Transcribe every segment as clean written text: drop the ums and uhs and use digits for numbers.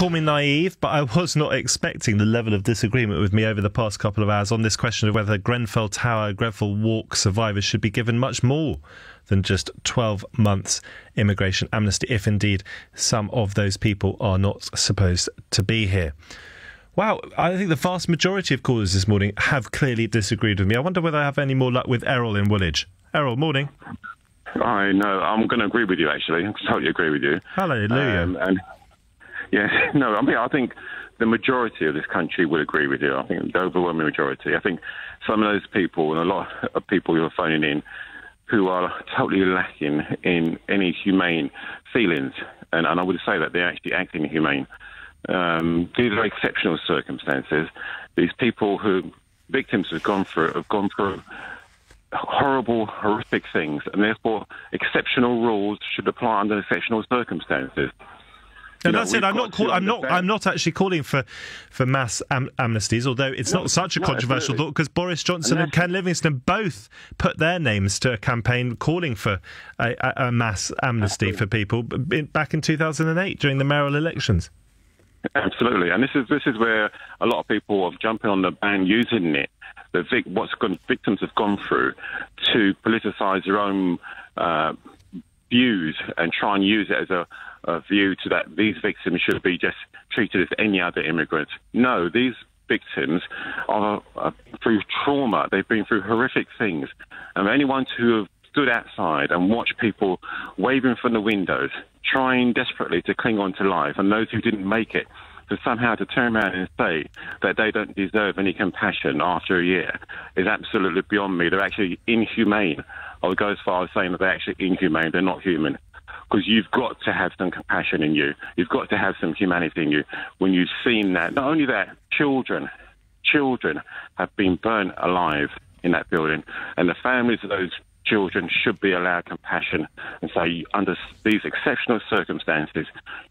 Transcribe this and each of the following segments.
call me naive, but I was not expecting the level of disagreement with me over the past couple of hours on this question of whether Grenfell Tower, Grenfell Walk survivors should be given much more than just 12 months immigration amnesty, if indeed some of those people are not supposed to be here. Wow, I think the vast majority of callers this morning have clearly disagreed with me. I wonder whether I have any more luck with Errol in Woolwich. Errol, morning. I know. I'm going to agree with you, actually. I totally agree with you. Hallelujah. I think the majority of this country will agree with you. I think the overwhelming majority. I think some of those people, and a lot of people who are phoning in, who are totally lacking in any humane feelings, and I would say that they're actually acting humane. These are exceptional circumstances. These people victims have gone through horrible, horrific things, and therefore exceptional rules should apply under exceptional circumstances. And that's it. I'm not actually calling for mass amnesties, although it's not such a controversial thought, because Boris Johnson and Ken Livingstone both put their names to a campaign calling for a mass amnesty for people back in 2008 during the mayoral elections. Absolutely, and this is where a lot of people are jumping on the band, using it. Victims have gone through to politicise their own views and try and use it as a view to that these victims should be just treated as any other immigrant. No, these victims are through trauma. They've been through horrific things, and anyone who have stood outside and watched people waving from the windows, trying desperately to cling on to life, and those who didn't make it, to somehow to turn around and say that they don't deserve any compassion after a year is absolutely beyond me. They're actually inhumane. I would go as far as saying that they're actually inhumane. They're not human. Because you've got to have some compassion in you. You've got to have some humanity in you. When you've seen that, not only that, children have been burnt alive in that building, and the families of those children should be allowed compassion and say, under these exceptional circumstances,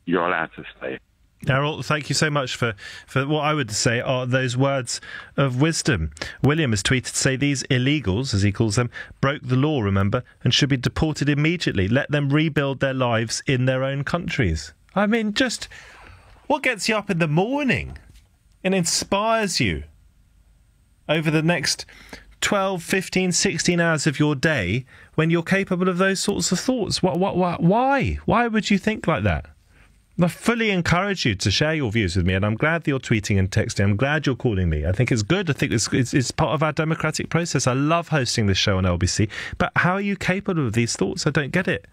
you're allowed to stay. Errol, thank you so much for what I would say are those words of wisdom. William has tweeted to say these illegals, as he calls them, broke the law, remember, and should be deported immediately. Let them rebuild their lives in their own countries. I mean, just what gets you up in the morning and inspires you over the next 12, 15, 16 hours of your day when you're capable of those sorts of thoughts? Why? Why would you think like that? I fully encourage you to share your views with me, and I'm glad that you're tweeting and texting. I'm glad you're calling me. I think it's good. I think it's part of our democratic process. I love hosting this show on LBC. But how are you capable of these thoughts? I don't get it.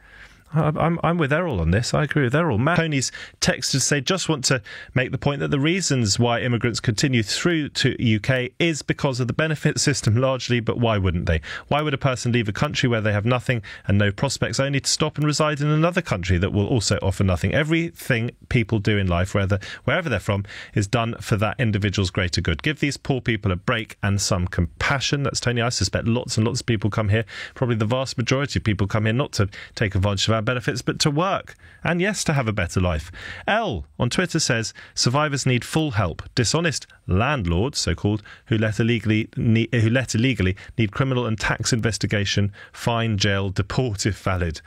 I'm with Errol on this. I agree with Errol. Matt Tony's texters say, just want to make the point that the reasons why immigrants continue through to UK is because of the benefit system largely, but why wouldn't they? Why would a person leave a country where they have nothing and no prospects only to stop and reside in another country that will also offer nothing? Everything people do in life, wherever they're from, is done for that individual's greater good. Give these poor people a break and some compassion. That's Tony. I suspect lots and lots of people come here, probably the vast majority of people come here not to take advantage of our benefits, but to work, and yes, to have a better life. L on Twitter says survivors need full help. Dishonest landlords, so-called, who let illegally need criminal and tax investigation, fine, jail, deport if valid.